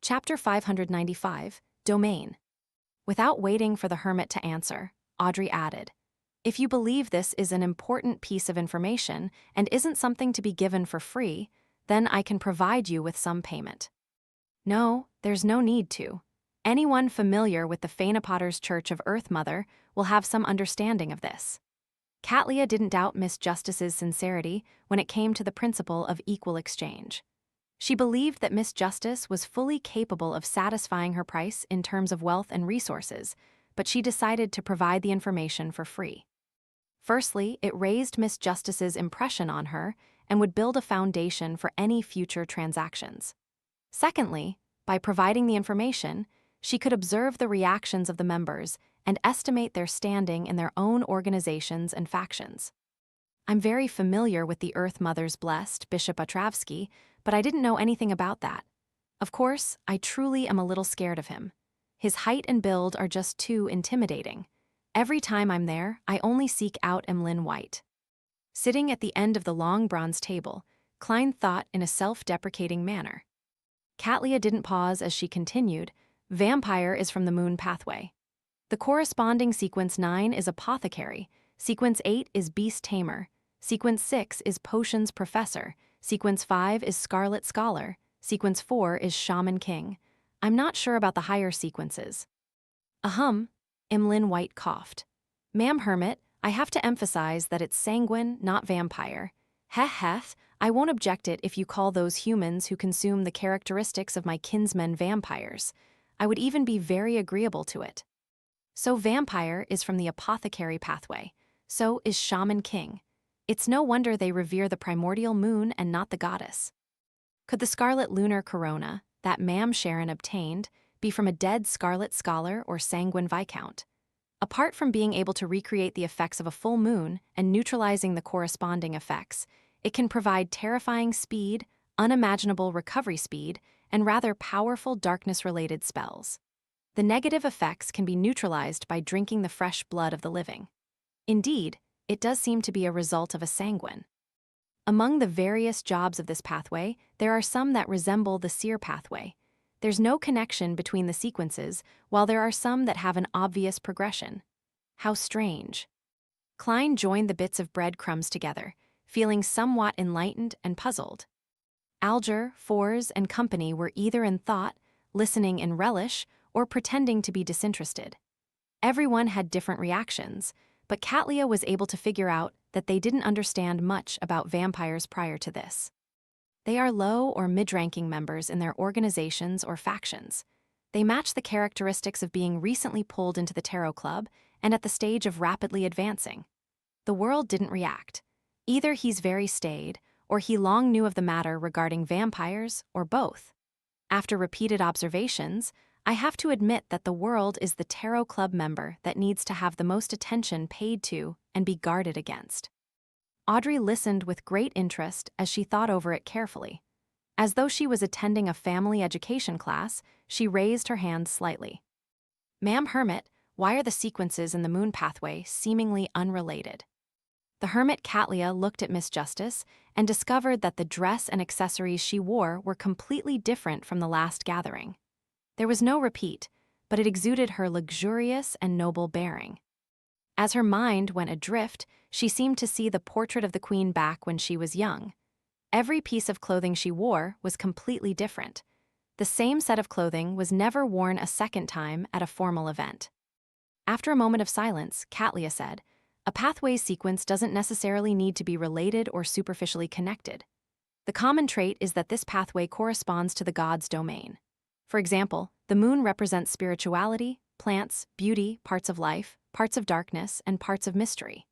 Chapter 595, Domain. Without waiting for the hermit to answer, Audrey added, "If you believe this is an important piece of information and isn't something to be given for free, then I can provide you with some payment." "No, there's no need to. Anyone familiar with the Fainapotter's Church of Earth Mother will have some understanding of this." Katlia didn't doubt Miss Justice's sincerity when it came to the principle of equal exchange. She believed that Miss Justice was fully capable of satisfying her price in terms of wealth and resources, but she decided to provide the information for free. Firstly, it raised Miss Justice's impression on her and would build a foundation for any future transactions. Secondly, by providing the information, she could observe the reactions of the members and estimate their standing in their own organizations and factions. "I'm very familiar with the Earth Mother's blessed, Bishop Otravsky, but I didn't know anything about that. Of course, I truly am a little scared of him. His height and build are just too intimidating. Every time I'm there, I only seek out Emlyn White." Sitting at the end of the long bronze table, Klein thought in a self-deprecating manner. Katlia didn't pause as she continued, "Vampire is from the moon pathway. The corresponding sequence 9 is Apothecary, sequence 8 is Beast Tamer, sequence 6 is Potions Professor, sequence 5 is Scarlet Scholar, sequence 4 is Shaman King. I'm not sure about the higher sequences." "Ahem," Emlyn White coughed. "Ma'am Hermit, I have to emphasize that it's sanguine, not vampire. Heh, I won't object it if you call those humans who consume the characteristics of my kinsmen vampires. I would even be very agreeable to it. So vampire is from the apothecary pathway. So is Shaman King. It's no wonder they revere the primordial moon and not the goddess. Could the scarlet lunar corona, that Ma'am Sharon obtained, be from a dead scarlet scholar or sanguine viscount? Apart from being able to recreate the effects of a full moon and neutralizing the corresponding effects, it can provide terrifying speed, unimaginable recovery speed, and rather powerful darkness-related spells. The negative effects can be neutralized by drinking the fresh blood of the living. Indeed, it does seem to be a result of a sanguine. Among the various jobs of this pathway, there are some that resemble the seer pathway. There's no connection between the sequences, while there are some that have an obvious progression. How strange. Klein joined the bits of breadcrumbs together, feeling somewhat enlightened and puzzled. Alger, Fors, and company were either in thought, listening in relish, or pretending to be disinterested. Everyone had different reactions, but Katlia was able to figure out that they didn't understand much about vampires prior to this. They are low or mid-ranking members in their organizations or factions. They match the characteristics of being recently pulled into the Tarot Club and at the stage of rapidly advancing. The world didn't react. Either he's very staid, or he long knew of the matter regarding vampires, or both. After repeated observations, I have to admit that the world is the Tarot Club member that needs to have the most attention paid to and be guarded against. Audrey listened with great interest as she thought over it carefully. As though she was attending a family education class, she raised her hand slightly. "Ma'am Hermit, why are the sequences in the moon pathway seemingly unrelated?" The hermit Katlia looked at Miss Justice and discovered that the dress and accessories she wore were completely different from the last gathering. There was no repeat, but it exuded her luxurious and noble bearing. As her mind went adrift, she seemed to see the portrait of the queen back when she was young. Every piece of clothing she wore was completely different. The same set of clothing was never worn a second time at a formal event. After a moment of silence, Katlia said, "A pathway sequence doesn't necessarily need to be related or superficially connected. The common trait is that this pathway corresponds to the god's domain. For example, the moon represents spirituality, plants, beauty, parts of life, parts of darkness, and parts of mystery.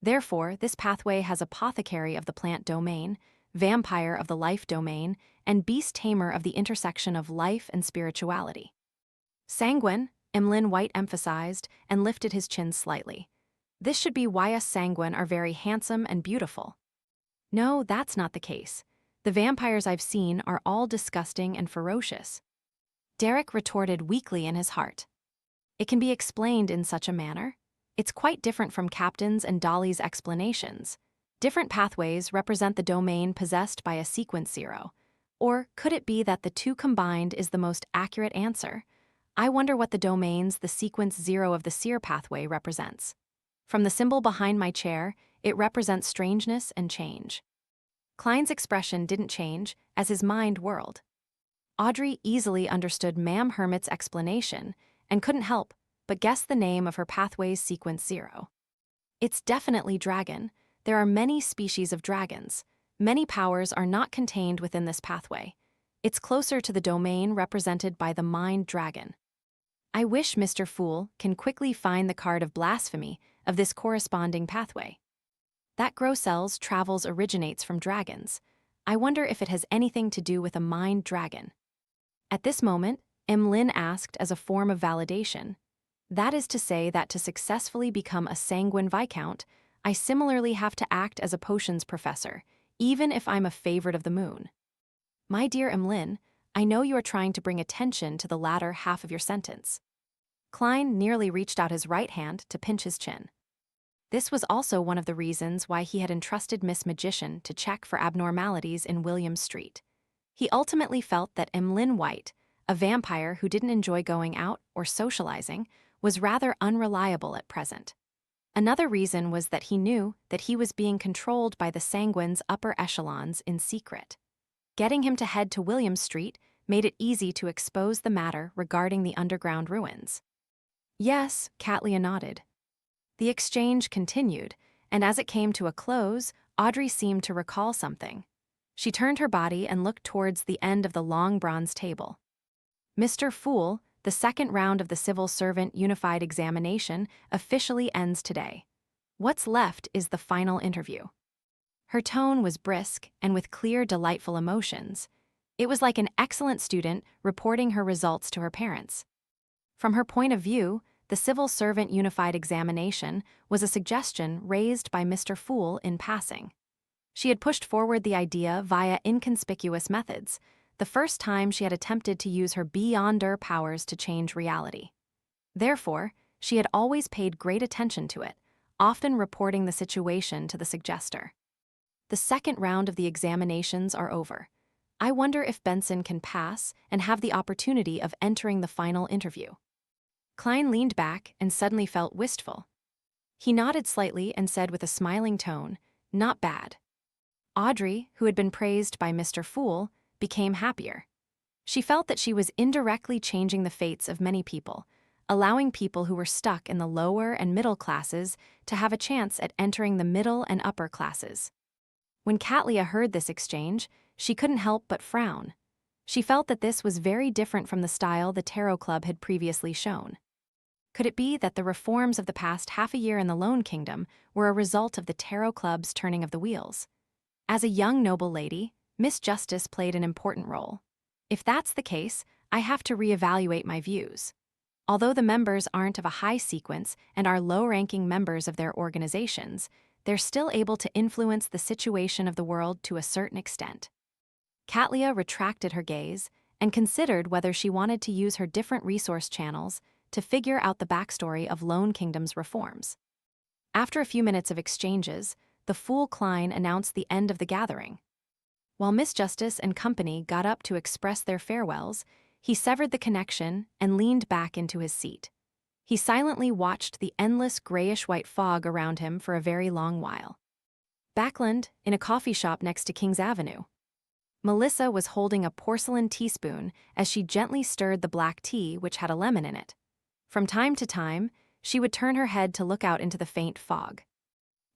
Therefore, this pathway has apothecary of the plant domain, vampire of the life domain, and beast tamer of the intersection of life and spirituality." "Sanguine," Emlyn White emphasized and lifted his chin slightly. "This should be why us sanguine are very handsome and beautiful." "No, that's not the case. The vampires I've seen are all disgusting and ferocious." Derek retorted weakly in his heart. "It can be explained in such a manner. It's quite different from Captain's and Dolly's explanations. Different pathways represent the domain possessed by a sequence 0. Or could it be that the two combined is the most accurate answer? I wonder what the domains the sequence 0 of the seer pathway represents. From the symbol behind my chair, it represents strangeness and change. Klein's expression didn't change as his mind whirled. Audrey easily understood Ma'am Hermit's explanation and couldn't help but guess the name of her pathway's sequence 0. It's definitely dragon. There are many species of dragons. Many powers are not contained within this pathway. It's closer to the domain represented by the mind dragon. I wish Mr. Fool can quickly find the card of blasphemy of this corresponding pathway. That Grossel's travels originates from dragons. I wonder if it has anything to do with a mind dragon. At this moment, Emlyn asked as a form of validation. That is to say that to successfully become a sanguine viscount, I similarly have to act as a potions professor, even if I'm a favorite of the moon. My dear Emlyn, I know you are trying to bring attention to the latter half of your sentence. Klein nearly reached out his right hand to pinch his chin. This was also one of the reasons why he had entrusted Miss Magician to check for abnormalities in William Street. He ultimately felt that Emlyn White, a vampire who didn't enjoy going out or socializing, was rather unreliable at present. Another reason was that he knew that he was being controlled by the Sanguine's upper echelons in secret. Getting him to head to William Street made it easy to expose the matter regarding the underground ruins. Yes, Katlia nodded. The exchange continued, and as it came to a close, Audrey seemed to recall something. She turned her body and looked towards the end of the long bronze table. Mr. Fool, the second round of the Civil Servant Unified Examination officially ends today. What's left is the final interview. Her tone was brisk and with clear, delightful emotions. It was like an excellent student reporting her results to her parents. From her point of view, the Civil Servant Unified Examination was a suggestion raised by Mr. Fool in passing. She had pushed forward the idea via inconspicuous methods, the first time she had attempted to use her beyonder powers to change reality. Therefore, she had always paid great attention to it, often reporting the situation to the suggester. The second round of the examinations are over. I wonder if Benson can pass and have the opportunity of entering the final interview. Klein leaned back and suddenly felt wistful. He nodded slightly and said with a smiling tone, "Not bad." Audrey, who had been praised by Mr. Fool, became happier. She felt that she was indirectly changing the fates of many people, allowing people who were stuck in the lower and middle classes to have a chance at entering the middle and upper classes. When Katlia heard this exchange, she couldn't help but frown. She felt that this was very different from the style the Tarot Club had previously shown. Could it be that the reforms of the past half a year in the Lone Kingdom were a result of the Tarot Club's turning of the wheels? As a young noble lady, Miss Justice played an important role. If that's the case, I have to reevaluate my views. Although the members aren't of a high sequence and are low-ranking members of their organizations, they're still able to influence the situation of the world to a certain extent. Katlia retracted her gaze and considered whether she wanted to use her different resource channels to figure out the backstory of Lone Kingdom's reforms. After a few minutes of exchanges, the Fool Klein announced the end of the gathering. While Miss Justice and company got up to express their farewells, he severed the connection and leaned back into his seat. He silently watched the endless grayish-white fog around him for a very long while. Backland, in a coffee shop next to King's Avenue. Melissa was holding a porcelain teaspoon as she gently stirred the black tea which had a lemon in it. From time to time, she would turn her head to look out into the faint fog.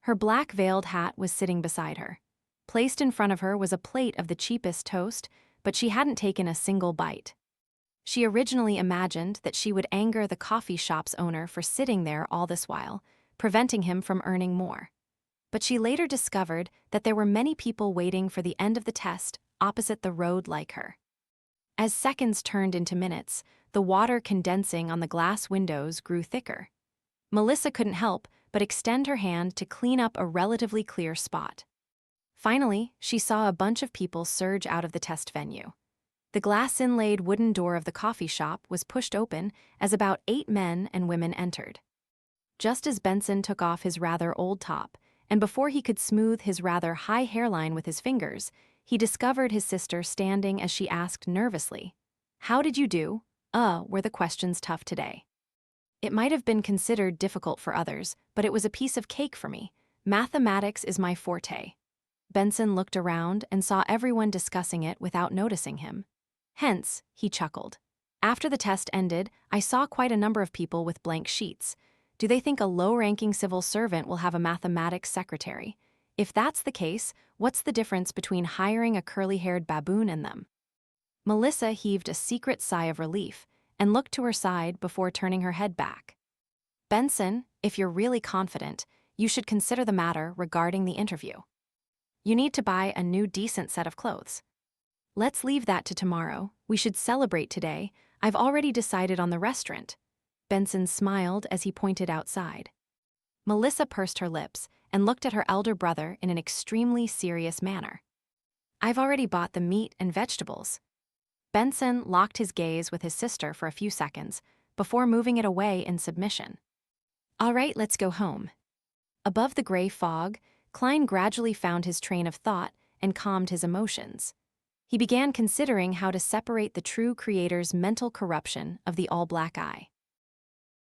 Her black veiled hat was sitting beside her. Placed in front of her was a plate of the cheapest toast, but she hadn't taken a single bite. She originally imagined that she would anger the coffee shop's owner for sitting there all this while, preventing him from earning more. But she later discovered that there were many people waiting for the end of the test opposite the road like her. As seconds turned into minutes, the water condensing on the glass windows grew thicker. Melissa couldn't help but extend her hand to clean up a relatively clear spot. Finally, she saw a bunch of people surge out of the test venue. The glass-inlaid wooden door of the coffee shop was pushed open as about 8 men and women entered. Just as Benson took off his rather old top, and before he could smooth his rather high hairline with his fingers, he discovered his sister standing as she asked nervously, "How did you do? Were the questions tough today?" It might have been considered difficult for others, but it was a piece of cake for me. Mathematics is my forte. Benson looked around and saw everyone discussing it without noticing him. Hence, he chuckled. After the test ended, I saw quite a number of people with blank sheets. Do they think a low-ranking civil servant will have a mathematics secretary? If that's the case, what's the difference between hiring a curly-haired baboon and them? Melissa heaved a secret sigh of relief and looked to her side before turning her head back. Benson, if you're really confident, you should consider the matter regarding the interview. You need to buy a new decent set of clothes. Let's leave that to tomorrow. We should celebrate today. I've already decided on the restaurant. Benson smiled as he pointed outside. Melissa pursed her lips and looked at her elder brother in an extremely serious manner. I've already bought the meat and vegetables. Benson locked his gaze with his sister for a few seconds before moving it away in submission. All right, let's go home. Above the gray fog, Klein gradually found his train of thought and calmed his emotions. He began considering how to separate the true creator's mental corruption of the all-black eye.